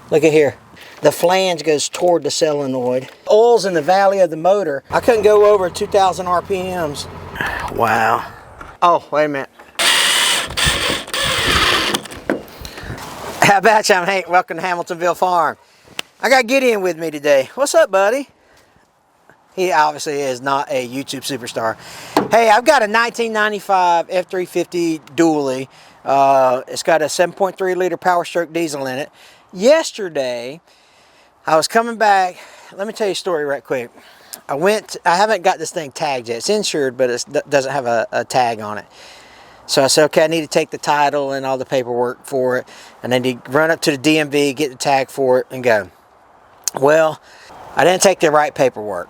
Look at here. The flange goes toward the solenoid. Oil's in the valley of the motor. I couldn't go over 2,000 RPMs. Wow. Oh, wait a minute. How about you? I'm Hank. Welcome to Hamiltonville Farm. I got Gideon with me today. What's up, buddy? He obviously is not a YouTube superstar. Hey, I've got a 1995 F350 dually. It's got a 7.3 liter Powerstroke diesel in it. Yesterday, I was coming back. Let me tell you a story right quick. I haven't got this thing tagged yet. It's insured, but it doesn't have a tag on it. So I said, okay, I need to take the title and all the paperwork for it. And then to run up to the DMV, get the tag for it, and go. Well, I didn't take the right paperwork.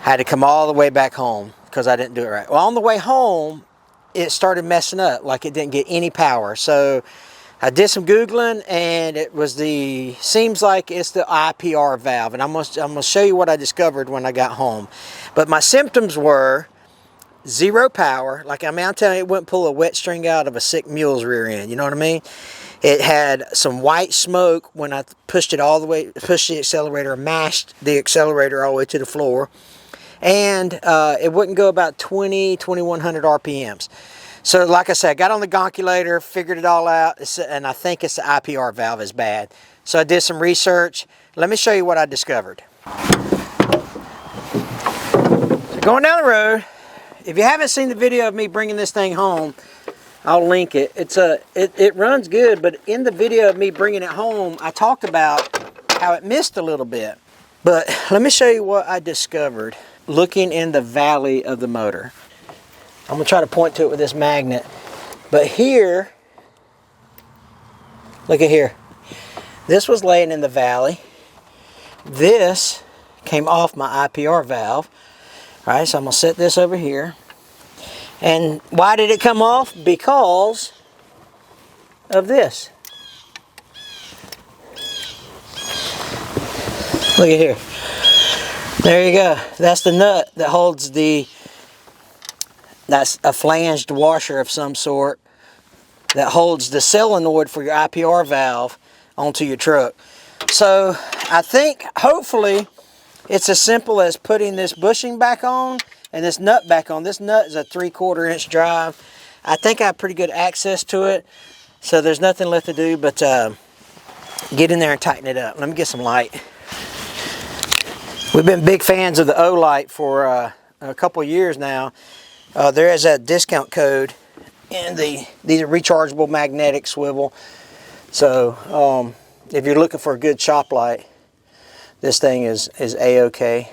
I had to come all the way back home because I didn't do it right. Well, on the way home, it started messing up, like it didn't get any power. So I did some Googling, and it was seems like it's the IPR valve. And I'm gonna show you what I discovered when I got home. But my symptoms were zero power. Like, I'm telling you, it wouldn't pull a wet string out of a sick mule's rear end. You know what I mean? It had some white smoke when I pushed the accelerator, mashed the accelerator all the way to the floor. And it wouldn't go about 2100 RPMs. So like I said, I got on the gonculator, figured it all out, and I think it's the IPR valve is bad. So I did some research. Let me show you what I discovered. So going down the road, if you haven't seen the video of me bringing this thing home, I'll link it. It runs good, but in the video of me bringing it home, I talked about how it missed a little bit. But let me show you what I discovered looking in the valley of the motor. I'm going to try to point to it with this magnet. But here, look at here. This was laying in the valley. This came off my IPR valve. All right, so I'm going to set this over here. And why did it come off? Because of this. Look at here. There you go. That's the nut that holds that's a flanged washer of some sort that holds the solenoid for your IPR valve onto your truck. So I think hopefully it's as simple as putting this bushing back on and this nut back on. This nut is a 3/4 inch drive. I think I have pretty good access to it. So there's nothing left to do but get in there and tighten it up. Let me get some light. We've been big fans of the O-Light for a couple years now. There is a discount code, and these are rechargeable magnetic swivel. So if you're looking for a good shop light, this thing is A-OK.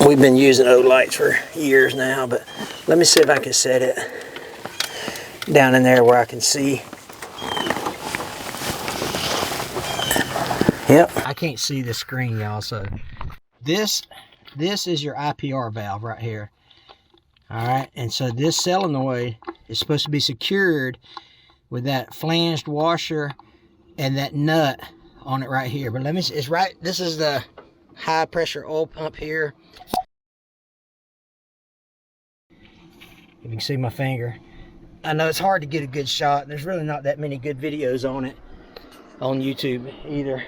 We've been using O-Lights for years now, but let me see if I can set it down in there where I can see. Yep. I can't see the screen, y'all, so this is your IPR valve right here. All right, and so this solenoid is supposed to be secured with that flanged washer and that nut on it right here. But let me see, it's right, this is the high pressure oil pump here. If you can see my finger. I know it's hard to get a good shot. There's really not that many good videos on it on YouTube either.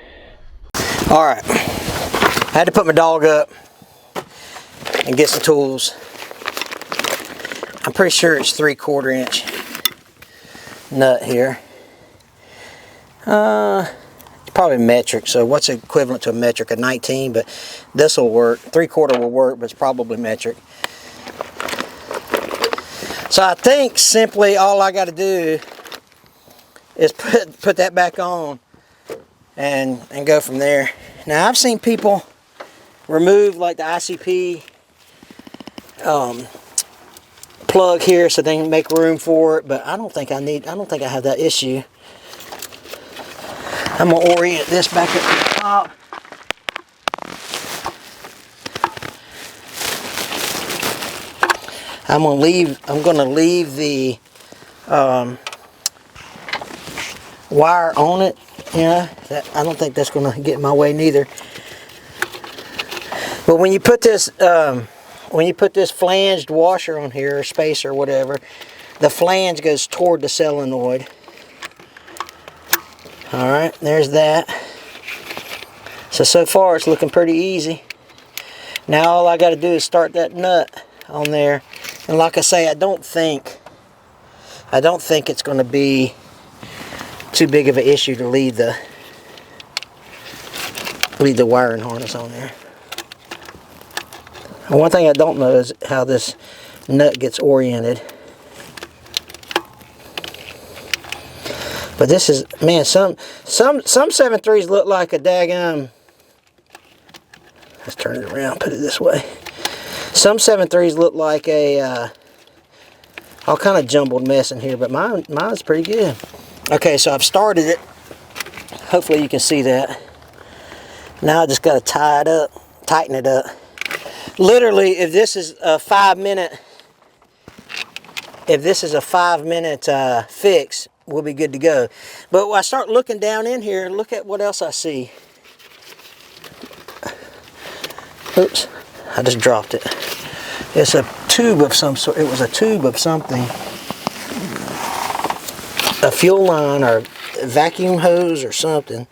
All right, I had to put my dog up and get some tools. I'm pretty sure it's 3/4 inch nut here. It's probably metric, so what's equivalent to a metric? A 19, but this will work. 3/4 will work, but it's probably metric. So I think simply all I got to do is put that back on and go from there. Now I've seen people remove like the ICP plug here so they can make room for it, but I don't think I have that issue. I'm gonna orient this back up to the top. I'm gonna leave the wire on it. Yeah, I don't think that's gonna get in my way neither. But when you put this flanged washer on here, or spacer, or whatever, the flange goes toward the solenoid. Alright, there's that. So far it's looking pretty easy. Now all I got to do is start that nut on there. And like I say, I don't think it's going to be too big of an issue to leave the wiring harness on there. And one thing I don't know is how this nut gets oriented. But this is, man, some 7.3s look like a daggum. Let's turn it around, put it this way. Some 7.3s look like a all kind of jumbled mess in here, but mine's pretty good. Okay, so I've started it. Hopefully you can see that. Now I just got to tie it up, tighten it up. Literally, if this is a 5 minute, fix, we'll be good to go. But when I start looking down in here, look at what else I see. Oops, I just dropped it. It's a tube of some sort. It was a tube of something. A fuel line or a vacuum hose or something.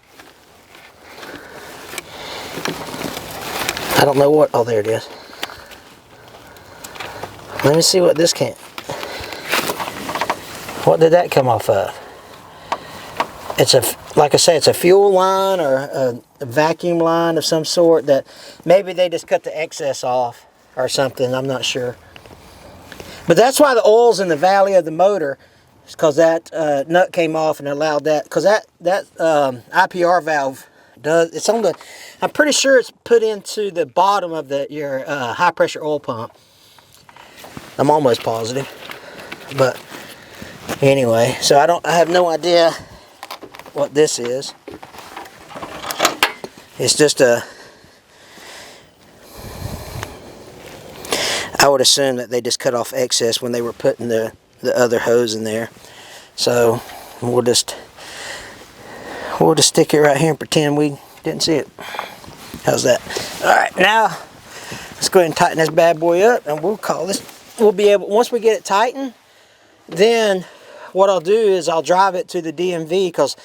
I don't know what. Oh, there it is. Let me see what this can. What did that come off of? It's a, like I say, it's a fuel line or a vacuum line of some sort that maybe they just cut the excess off or something. I'm not sure. But that's why the oil's in the valley of the motor. It's because that nut came off and allowed that. Because that IPR valve does. It's on the. I'm pretty sure it's put into the bottom of your high pressure oil pump. I'm almost positive. But anyway, so I have no idea what this is. It's just a, I would assume that they just cut off excess when they were putting the other hose in there. So we'll just stick it right here and pretend we didn't see it. How's that? Alright, now let's go ahead and tighten this bad boy up, and we'll call this, we'll be able, once we get it tightened, then what I'll do is I'll drive it to the DMV, because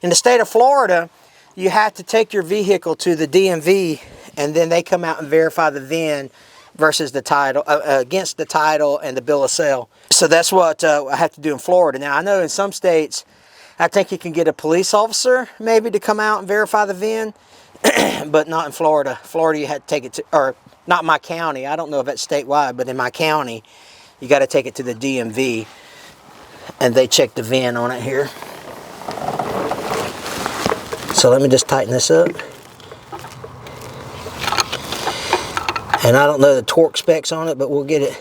in the state of Florida, you have to take your vehicle to the DMV, and then they come out and verify the VIN versus the title, against the title and the bill of sale. So that's what I have to do in Florida. Now, I know in some states, I think you can get a police officer maybe to come out and verify the VIN, but not in Florida. Florida, you had to take it to, or not my county. I don't know if that's statewide, but in my county, you got to take it to the DMV. And they check the VIN on it here. So let me just tighten this up. And I don't know the torque specs on it, but we'll get it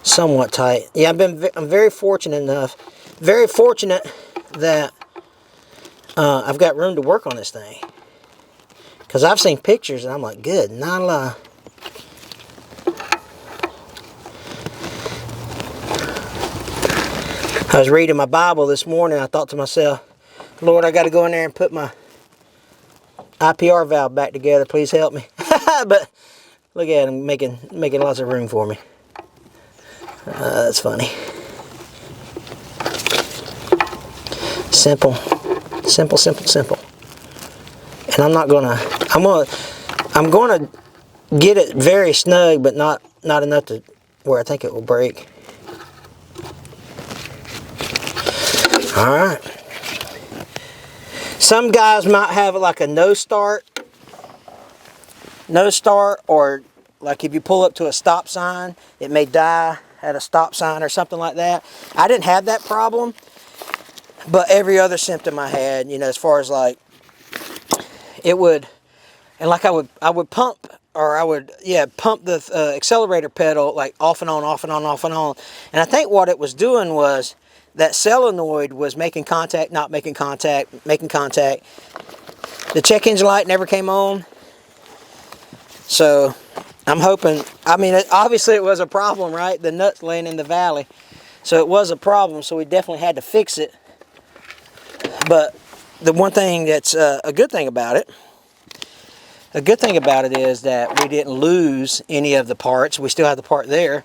somewhat tight. Yeah, I'm very fortunate that I've got room to work on this thing. Because I've seen pictures and I'm like, good, not a lie. I was reading my Bible this morning. I thought to myself, Lord, I got to go in there and put my IPR valve back together. Please help me. But look at him making lots of room for me. That's funny. Simple, simple, simple, simple. And I'm gonna get it very snug, but not enough to where I think it will break. Alright. Some guys might have like a no start, or like if you pull up to a stop sign, it may die at a stop sign or something like that. I didn't have that problem, but every other symptom I had, you know, as far as like, it would, and like I would pump, or I would, yeah, pump the accelerator pedal like off and on, off and on, off and on. And I think what it was doing was, that solenoid was making contact, not making contact, making contact. The check engine light never came on. So I'm hoping, I mean, obviously it was a problem, right? The nut's laying in the valley. So it was a problem, so we definitely had to fix it. But the one thing that's a good thing about it is that we didn't lose any of the parts. We still have the part there.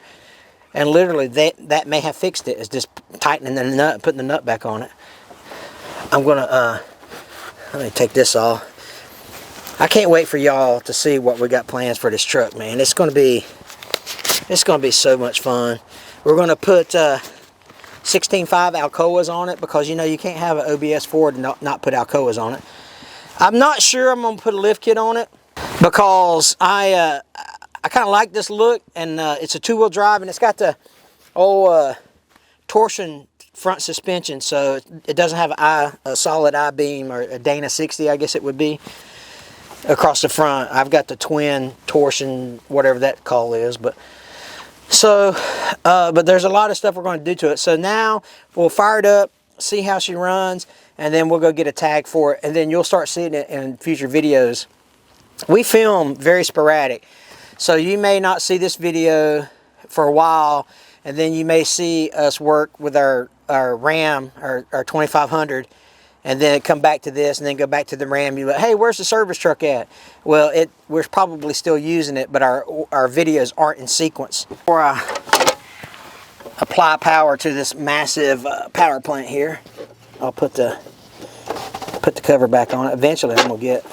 And literally that may have fixed it. It's just tightening the nut, putting the nut back on it. I'm gonna let me take this off. I can't wait for y'all to see what we got plans for this truck, man. It's gonna be so much fun. We're gonna put 16.5 Alcoas on it, because you know you can't have an OBS Ford and not put Alcoas on it. I'm not sure I'm gonna put a lift kit on it, because I kind of like this look, and it's a 2-wheel drive, and it's got the old torsion front suspension, so it doesn't have a solid I-beam, or a Dana 60, I guess it would be, across the front. I've got the twin torsion, whatever that call is, but there's a lot of stuff we're going to do to it. So now we'll fire it up, see how she runs, and then we'll go get a tag for it, and then you'll start seeing it in future videos. We film very sporadic, so you may not see this video for a while, and then you may see us work with our Ram, our 2500, and then come back to this, and then go back to the Ram. You're like, hey, where's the service truck at? Well, we're probably still using it, but our videos aren't in sequence. Before I apply power to this massive power plant here, I'll put the cover back on it. Eventually, I'm gonna get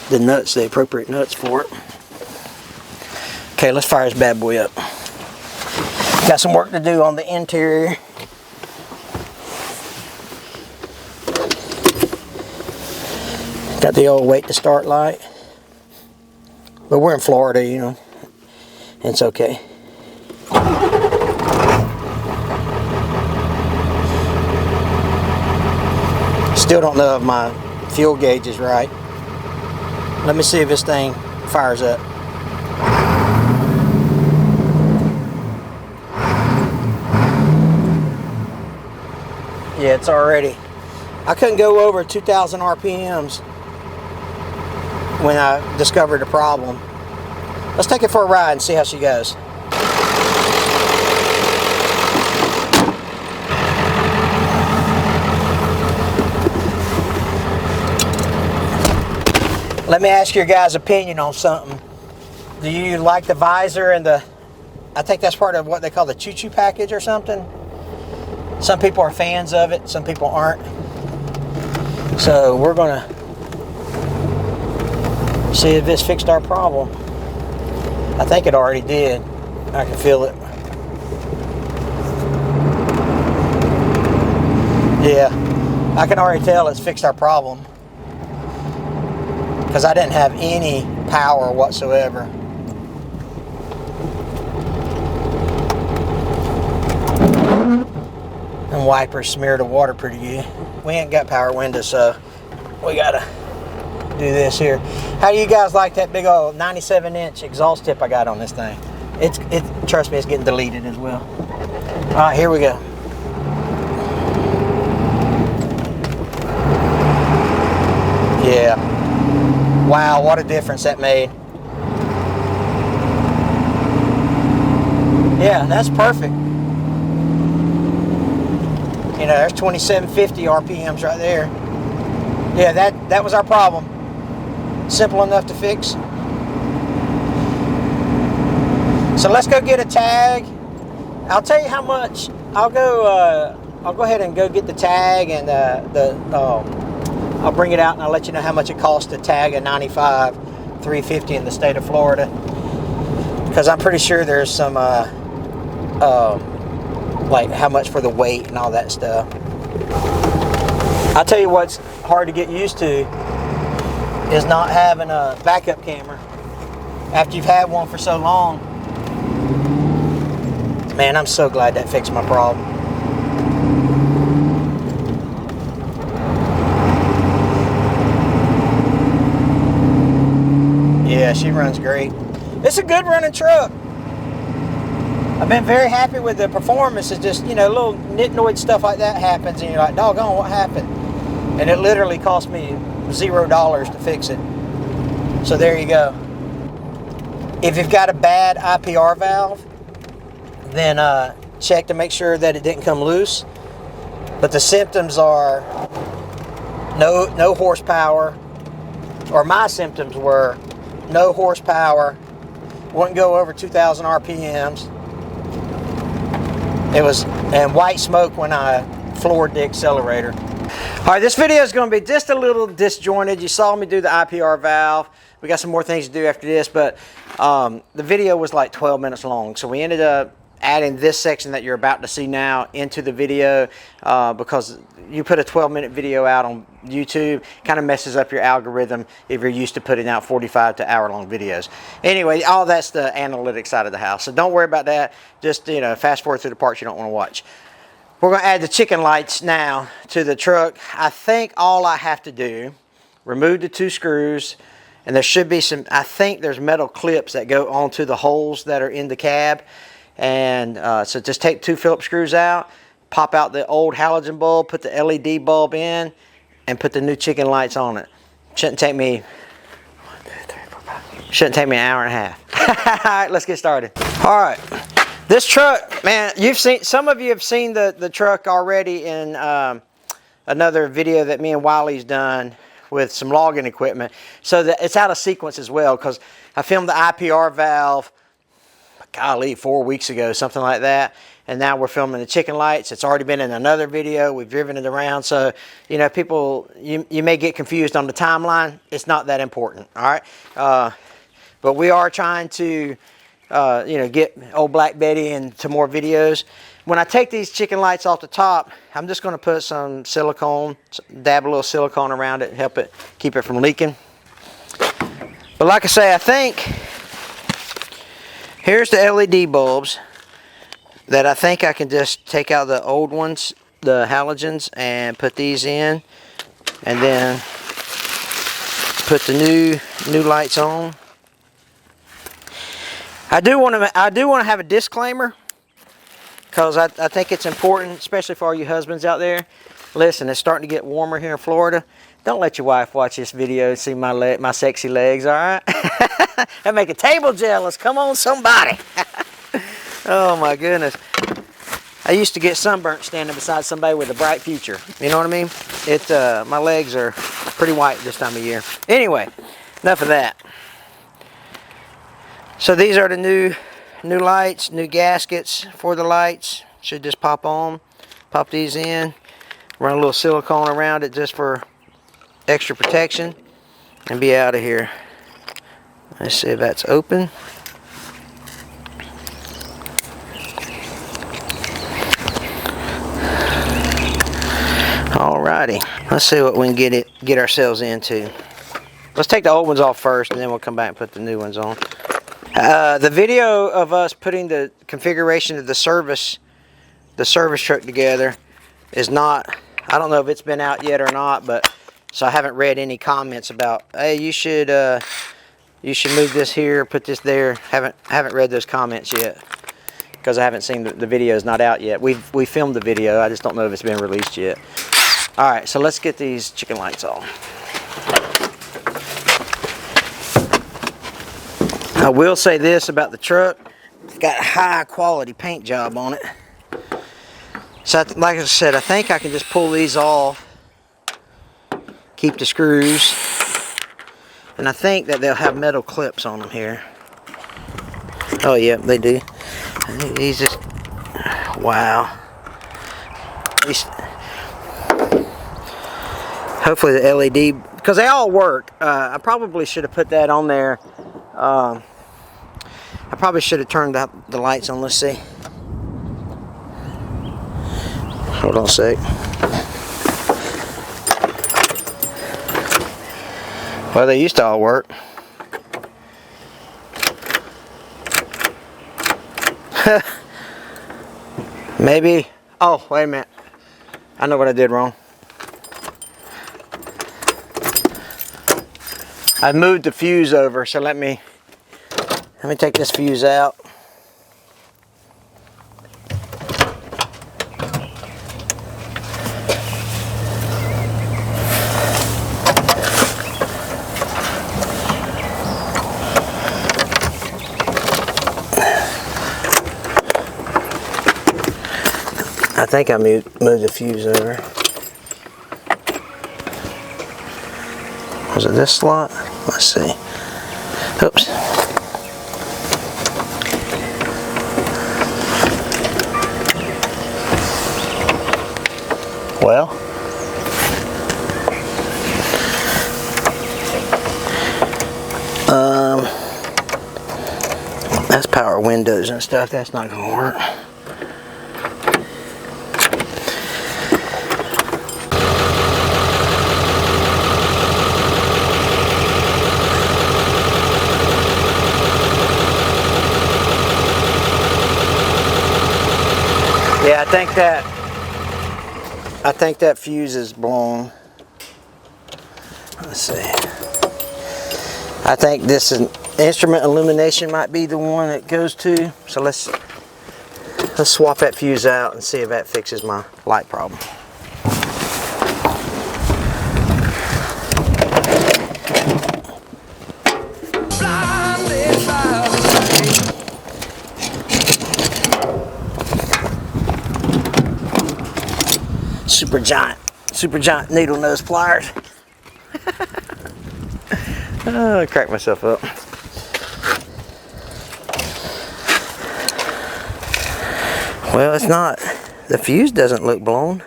the nuts, the appropriate nuts for it. Okay, let's fire this bad boy up. Got some work to do on the interior. Got the old wait to start light. But we're in Florida, you know. It's okay. Still don't know if my fuel gauge is right. Let me see if this thing fires up. Yeah, it's already. I couldn't go over 2,000 RPMs when I discovered the problem. Let's take it for a ride and see how she goes. Let me ask your guys' opinion on something. Do you like the visor and I think that's part of what they call the choo-choo package or something? Some people are fans of it, some people aren't. So we're gonna see if this fixed our problem. I think it already did. I can feel it. Yeah, I can already tell it's fixed our problem, because I didn't have any power whatsoever. And wipers smear the water pretty good. We ain't got power windows, so we gotta do this here. How do you guys like that big old 97-inch exhaust tip I got on this thing? Trust me, it's getting deleted as well. All right, here we go. Yeah. Wow, what a difference that made. Yeah, that's perfect. You know, there's 2750 RPMs right there. Yeah, that was our problem. Simple enough to fix. So let's go get a tag. I'll tell you how much. I'll go ahead and go get the tag, and I'll bring it out and I'll let you know how much it costs to tag a 95 350 in the state of Florida. Because I'm pretty sure there's some like how much for the weight and all that stuff. I'll tell you what's hard to get used to is not having a backup camera after you've had one for so long. Man, I'm so glad that fixed my problem. Yeah, she runs great. It's a good running truck. I've been very happy with the performance. It's just, you know, little nitnoid stuff like that happens, and you're like, doggone, what happened? And it literally cost me $0 to fix it. So there you go. If you've got a bad IPR valve, then check to make sure that it didn't come loose. But the symptoms are no horsepower, or my symptoms were no horsepower, wouldn't go over 2,000 RPMs. It was, and white smoke when I floored the accelerator. All right, this video is going to be just a little disjointed. You saw me do the IPR valve. We got some more things to do after this, but the video was like 12 minutes long. So we ended up adding this section that you're about to see now into the video because you put a 12-minute video out on YouTube, kind of messes up your algorithm if you're used to putting out 45 to hour-long videos. Anyway, all that's the analytics side of the house, so don't worry about that. Just, you know, fast forward through the parts you don't want to watch. We're going to add the chicken lights now to the truck. I think all I have to do, remove the 2 screws, and there should be some, I think there's metal clips that go onto the holes that are in the cab. And so just take 2 Phillips screws out, pop out the old halogen bulb, put the LED bulb in, and put the new chicken lights on it. Shouldn't take me, shouldn't take me an hour and a half. All right, let's get started. All right, this truck, man, you've seen, some of you have seen the truck already in another video that me and Wiley's done with some logging equipment. So that it's out of sequence as well, because I filmed the IPR valve, golly, 4 weeks ago, something like that. And now we're filming the chicken lights. It's already been in another video. We've driven it around. So, you know, people, you may get confused on the timeline. It's not that important, all right? But we are trying to, you know, get old Black Betty into more videos. When I take these chicken lights off the top, I'm just going to put some silicone, dab a little silicone around it, help it, keep it from leaking. But like I say, I think here's the LED bulbs that I think I can just take out the old ones, the halogens, and put these in, and then put the new lights on. I do want to have a disclaimer, because I think it's important, especially for all you husbands out there. Listen, it's starting to get warmer here in Florida. Don't let your wife watch this video and see my sexy legs, all right? That make a table jealous. Come on, somebody. Oh, my goodness. I used to get sunburnt standing beside somebody with a bright future. You know what I mean? My legs are pretty white this time of year. Anyway, enough of that. So these are the new lights, new gaskets for the lights. Should just pop on. Pop these in. Run a little silicone around it just for extra protection. And be out of here. Let's see if that's open. Alrighty. Let's see what we can get ourselves into. Let's take the old ones off first, and then we'll come back and put the new ones on. The video of us putting the configuration of the service truck together is not, I don't know if it's been out yet or not, but so I haven't read any comments about, hey, you should move this here, put this there. Haven't read those comments yet, because I haven't seen the video is not out yet. We filmed the video, I just don't know if it's been released yet. All right, so let's get these chicken lights on. I will say this about the truck. It's got a high quality paint job on it. So like I said, I think I can just pull these off, keep the screws, and I think that they'll have metal clips on them here. Oh yeah, they do. I think these just, wow. These, hopefully the LED, because they all work. I probably should have put that on there. I probably should have turned out the lights on. Let's see. Hold on a sec. Well, they used to all work. Maybe. Oh, wait a minute. I know what I did wrong. I moved the fuse over, so let me take this fuse out. I think I moved the fuse over. Was it this slot? Let's see. Oops. Well, that's power windows and stuff. That's not gonna work. Yeah, I think that fuse is blown. Let's see. I think this is instrument illumination might be the one that goes to. So let's swap that fuse out and see if that fixes my light problem. Super giant needle nose pliers. Oh, I cracked myself up. Well, it's not. The fuse doesn't look blown.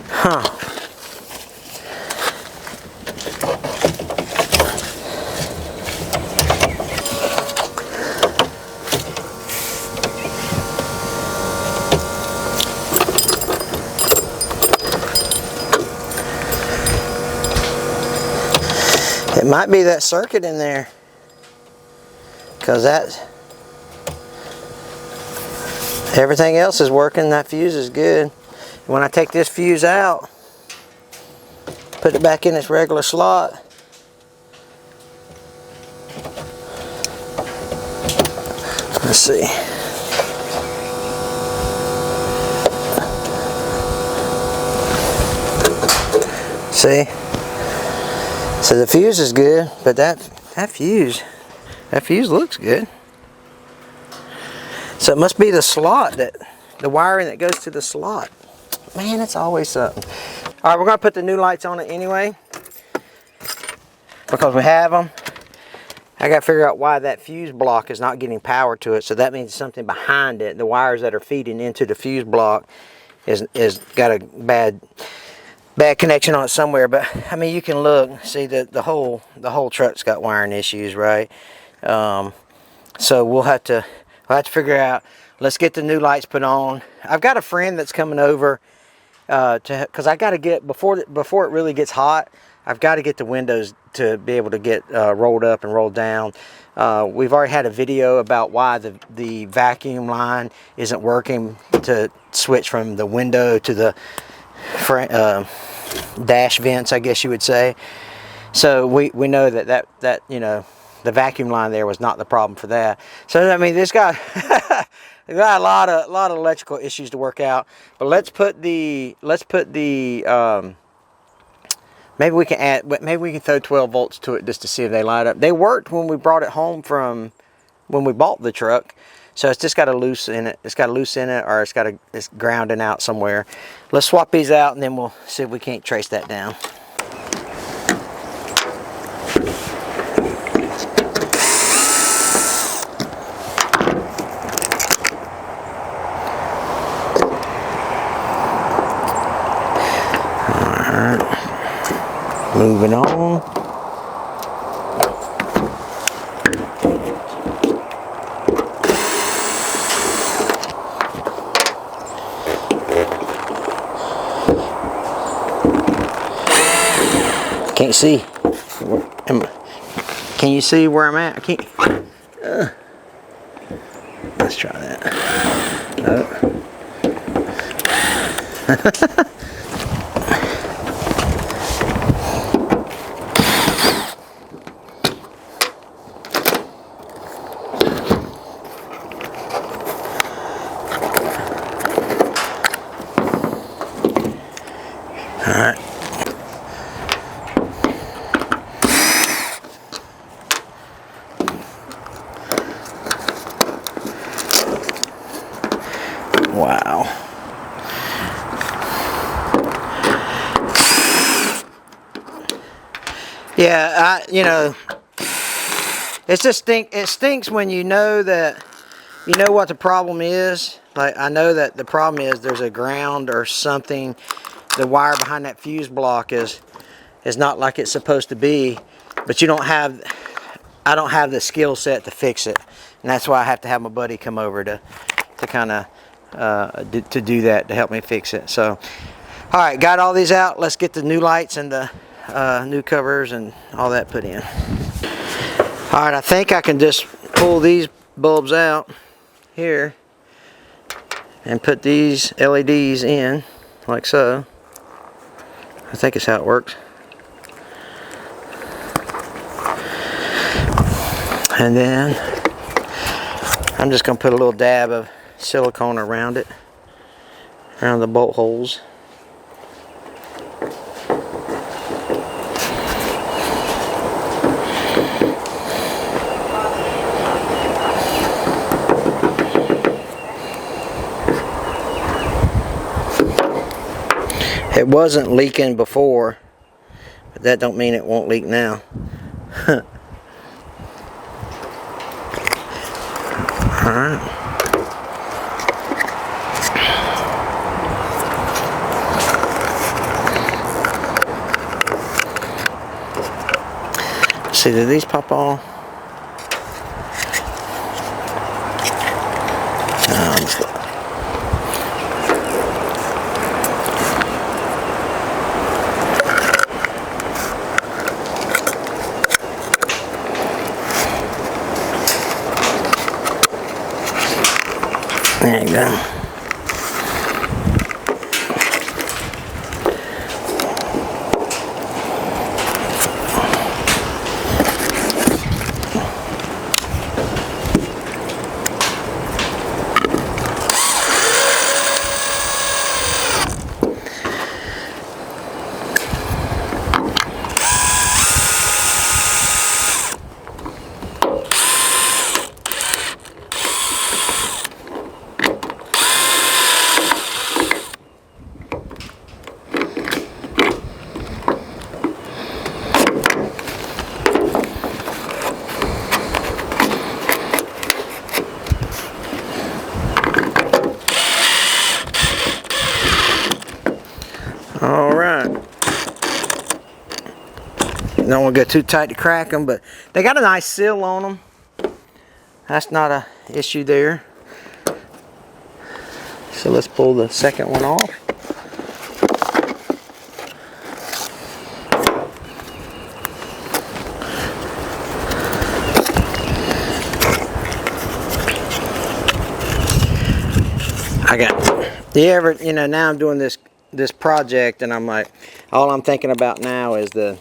Huh. It might be that circuit in there, because everything else is working. That fuse is good. When I take this fuse out, put it back in its regular slot, let's see. See? So the fuse is good, but that fuse looks good. So it must be the slot, the wiring that goes to the slot. Man, it's always something. All right, we're gonna put the new lights on it anyway, because we have them. I gotta figure out why that fuse block is not getting power to it. So that means something behind it. The wires that are feeding into the fuse block is got a bad connection on it somewhere. But I mean, you can look, see the whole truck's got wiring issues, right? So we'll have to figure out. Let's get the new lights put on. I've got a friend that's coming over because I got to get before it really gets hot. I've got to get the windows to be able to get rolled up and rolled down. We've already had a video about why the vacuum line isn't working to switch from the window to the dash vents, I guess you would say. So we know that you know, the vacuum line there was not the problem for that. So I mean, this got a lot of electrical issues to work out. But let's put the maybe we can throw 12 volts to it just to see if they light up. They worked when we brought it home from when we bought the truck. So it's just got a loose in it. It's got a loose in it, or it's grounding out somewhere. Let's swap these out, and then we'll see if we can't trace that down. Moving on. Can't see. Can you see where I'm at? I can't. Let's try that. All right. Wow. Yeah, you know, it stinks when you know that you know what the problem is? Like, I know that the problem is there's a ground or something. The wire behind that fuse block is not like it's supposed to be, but you don't have, I don't have the skill set to fix it. And that's why I have to have my buddy come over to kind of to do that, to help me fix it. So, all right, got all these out. Let's get the new lights and the new covers and all that put in. All right, I think I can just pull these bulbs out here and put these LEDs in like so. I think it's how it works. And then I'm just going to put a little dab of silicone around it, around the bolt holes. It wasn't leaking before, but that don't mean it won't leak now. Alright. See, do these pop off? There you go. Don't want to go too tight to crack them, but they got a nice seal on them. That's not a issue there. So let's pull the second one off. Now I'm doing this project, and I'm like, all I'm thinking about now is the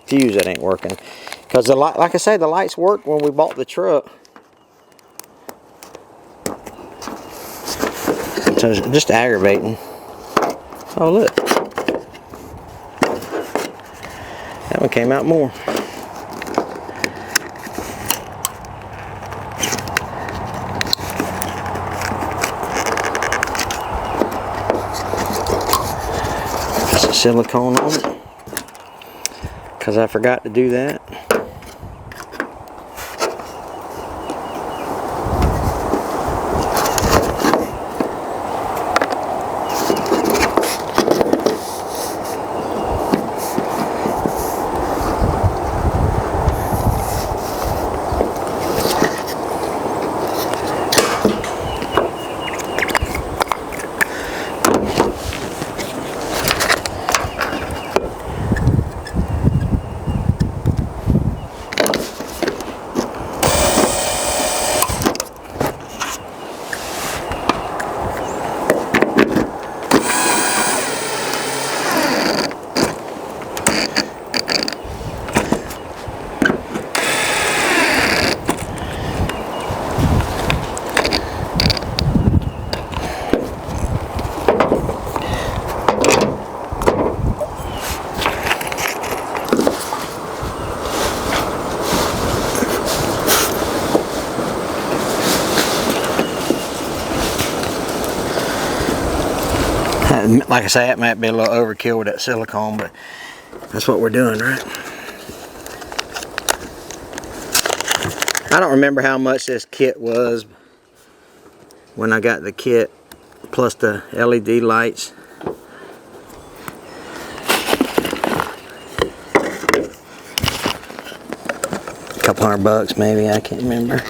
fuse that ain't working. Because the light, like I say, the lights worked when we bought the truck. So it's just aggravating. Oh look, that one came out more. Silicone on it, because I forgot to do that. Like I say, it might be a little overkill with that silicone, but that's what we're doing, right? I don't remember how much this kit was. when I got the kit plus the LED lights. A couple $100 maybe, I can't remember.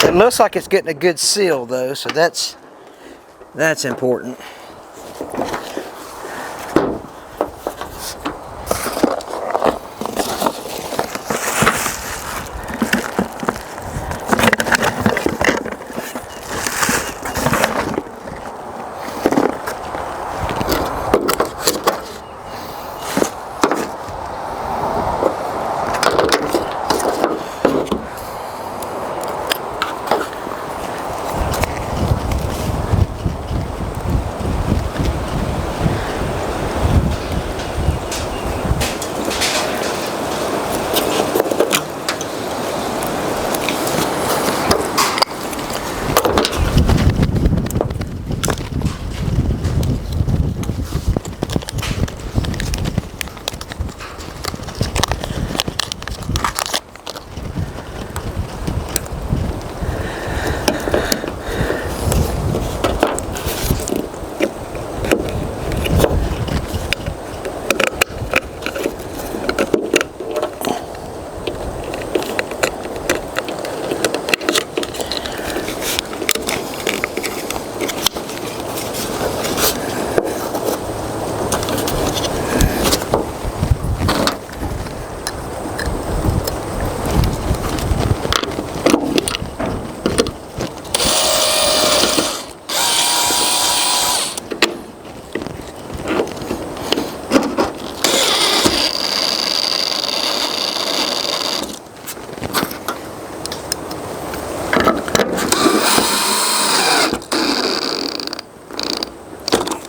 It looks like it's getting a good seal though, so that's important.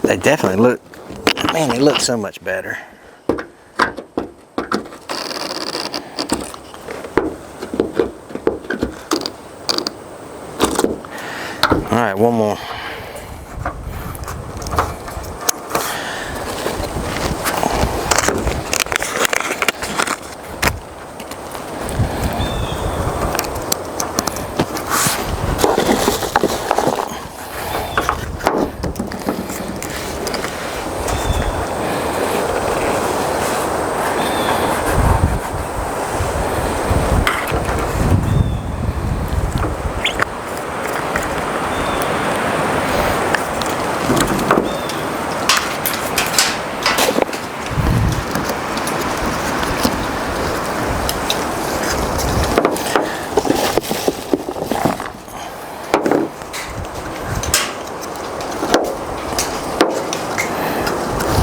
They definitely look, man, they look so much better. All right, one more.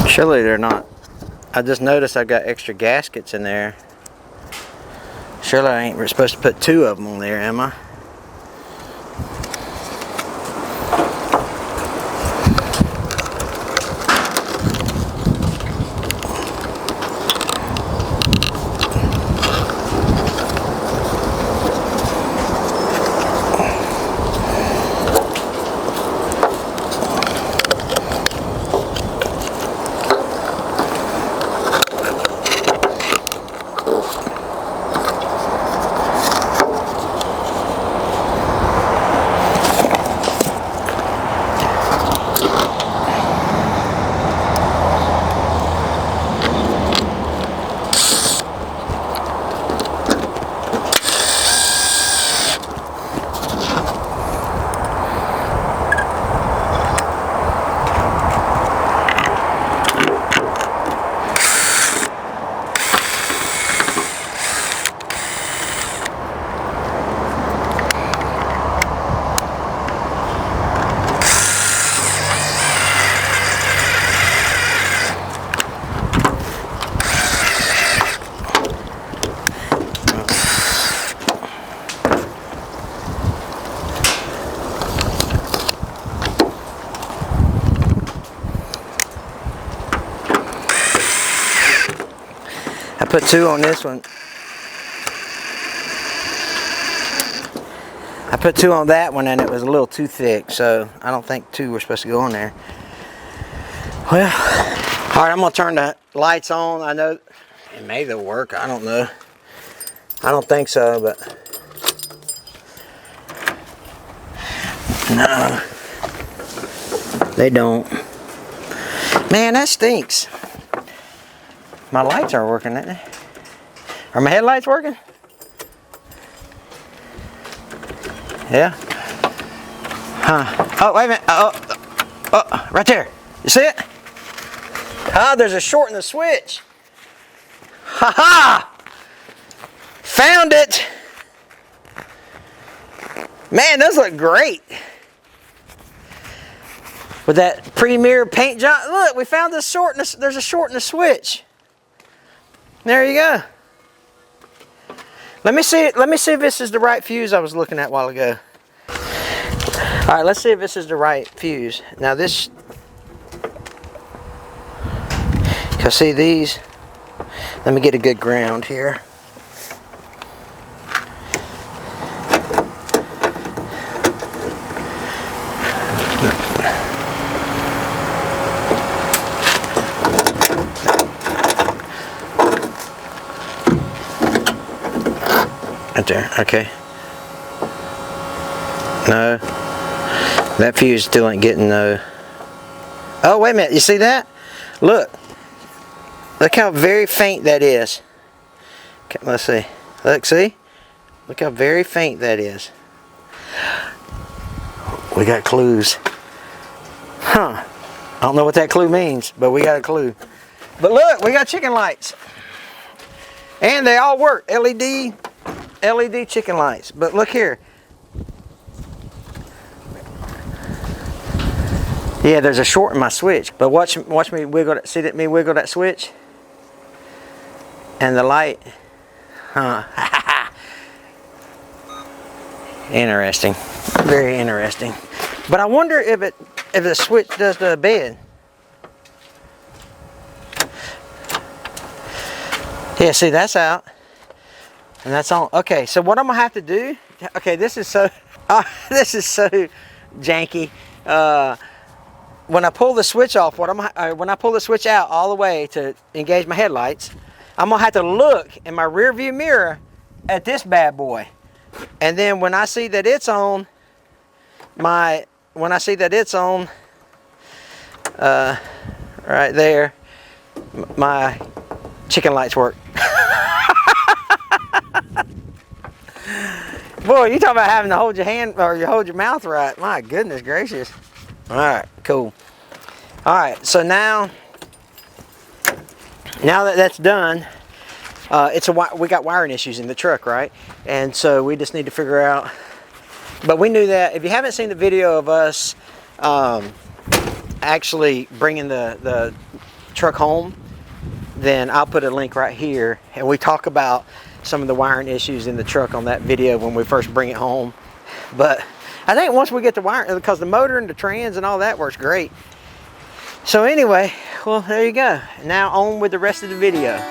Surely they're not. I just noticed I've got extra gaskets in there. Surely I ain't supposed to put 2 of them on there, am I? I put 2 on this one. I put 2 on that one and it was a little too thick, so I don't think 2 were supposed to go on there. Well, all right, I'm gonna turn the lights on. I know maybe they'll work, I don't know. I don't think so, but no, they don't. Man, that stinks. My lights aren't working, aren't they? Are my headlights working? Yeah. Huh. Oh, wait a minute. Oh, right there. You see it? Ah, there's a short in the switch. Ha ha! Found it. Man, those look great. With that premier paint job. Look, we found this short. There's a short in the switch. There you go. Let me see if this is the right fuse I was looking at a while ago. All right, let's see if this is the right fuse. Now this, cause see these. Let me get a good ground here. Right there, okay. No, that fuse still ain't getting no. Oh, wait a minute, you see that? Look how very faint that is. Okay, let's see. Look, see? Look how very faint that is. We got clues. Huh. I don't know what that clue means, but we got a clue. But look, we got chicken lights. And they all work. LED chicken lights. But look here. Yeah, there's a short in my switch. But watch me wiggle that. See me wiggle that switch? And the light. Huh. Interesting. Very interesting. But I wonder if the switch does the bed. Yeah, see, that's out. And that's on. Okay, so what I'm gonna have to do, okay, this is so janky. When I pull the switch off, when I pull the switch out all the way to engage my headlights, I'm gonna have to look in my rear view mirror at this bad boy. And then when I see that it's on, right there, my chicken lights work. Boy, you talk about having to hold your hand or you hold your mouth right. My goodness gracious. All right, cool. All right, so now that that's done, we got wiring issues in the truck, right? And so we just need to figure out. But we knew that if you haven't seen the video of us actually bringing the truck home, then I'll put a link right here, and we talk about some of the wiring issues in the truck on that video when we first bring it home. But I think once we get the wiring, because the motor and the trans and all that works great. So anyway, well, there you go. Now on with the rest of the video.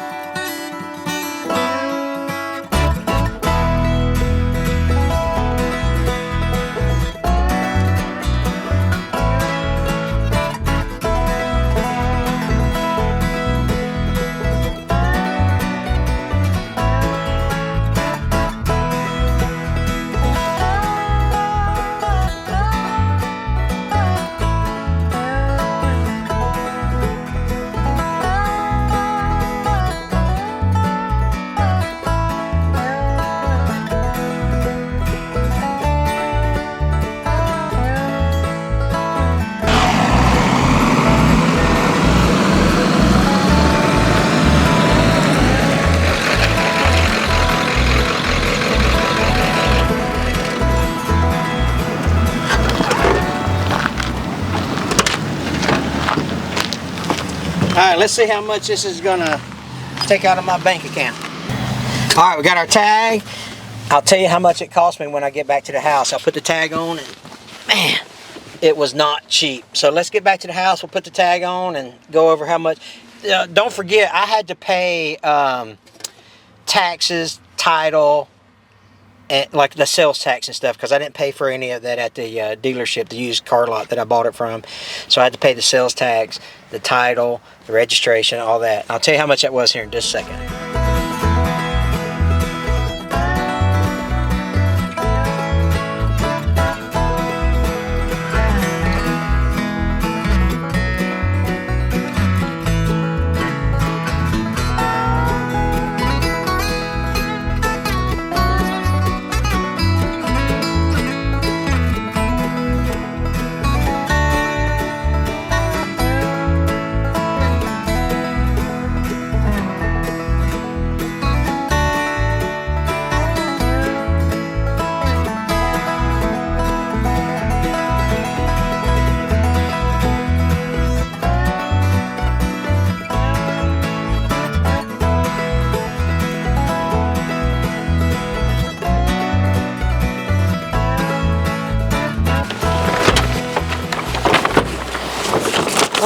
All right, let's see how much this is gonna take out of my bank account. All right, we got our tag. I'll tell you how much it cost me when I get back to the house. I'll put the tag on and man, it was not cheap. So let's get back to the house. We'll put the tag on and go over how much. don't forget, I had to pay taxes, title, and like the sales tax and stuff, because I didn't pay for any of that at the dealership, the used car lot that I bought it from. So I had to pay the sales tax, the title, the registration, all that. And I'll tell you how much that was here in just a second.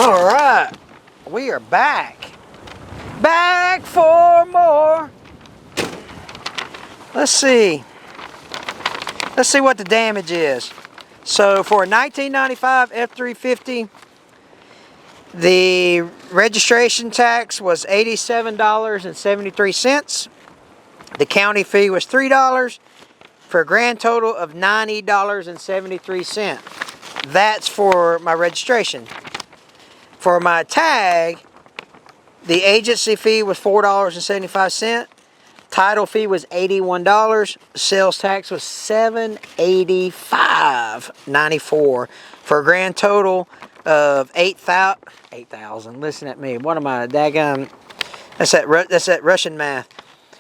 All right, we are back for more. Let's see what the damage is. So for a 1995 F350, the registration tax was $87.73. The county fee was $3 for a grand total of $90.73. That's for my registration. For my tag, the agency fee was $4.75. Title fee was $81. Sales tax was $785.94 for a grand total of $8,000. Listen at me. What am I? Daggum. That's that Russian math.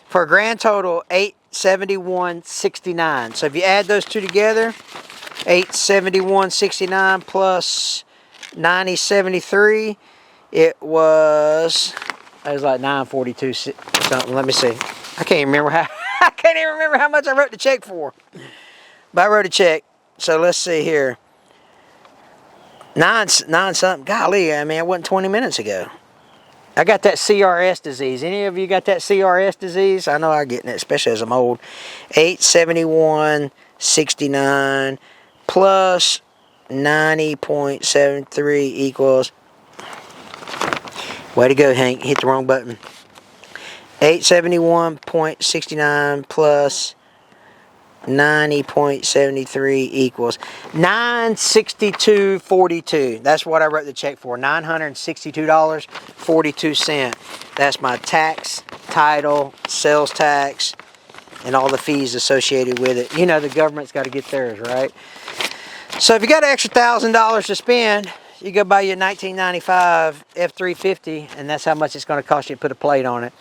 For a grand total $871.69. So if you add those two together, $871.69 plus $90.73, it was like $942 something. Let me see. I can't even remember how much I wrote the check for. But I wrote a check. So let's see here. Nine something. Golly, I mean, it wasn't 20 minutes ago. I got that CRS disease. Any of you got that CRS disease? I know I'm getting it, especially as I'm old. $871.69 plus 90.73 equals, way to go, Hank, hit the wrong button. 871.69 plus 90.73 equals $962.42. That's what I wrote the check for, $962.42. That's my tax, title, sales tax, and all the fees associated with it. You know, the government's got to get theirs, right? So if you got an extra $1,000 to spend, you go buy your 1995 F350, and that's how much it's going to cost you to put a plate on it.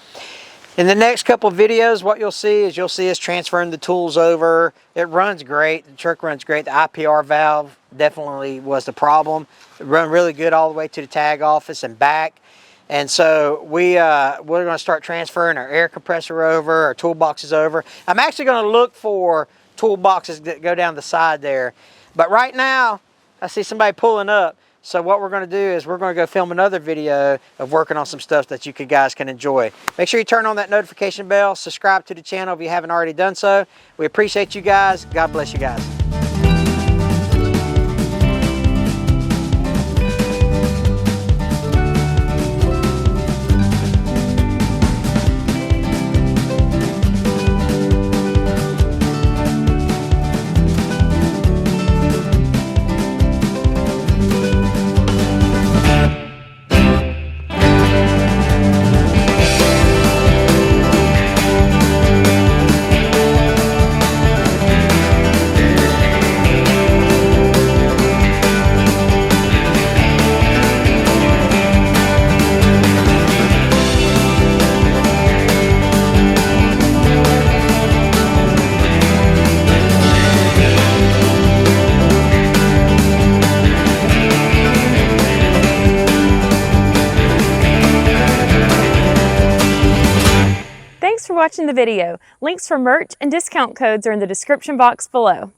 In the next couple of videos, what you'll see is us transferring the tools over. It runs great. The truck runs great. The IPR valve definitely was the problem. It run really good all the way to the tag office and back. And so we're going to start transferring our air compressor over, our toolboxes over. I'm actually going to look for toolboxes that go down the side there. But right now, I see somebody pulling up. So what we're going to do is we're going to go film another video of working on some stuff that you guys can enjoy. Make sure you turn on that notification bell. Subscribe to the channel if you haven't already done so. We appreciate you guys. God bless you guys. Thanks for watching the video. Links for merch and discount codes are in the description box below.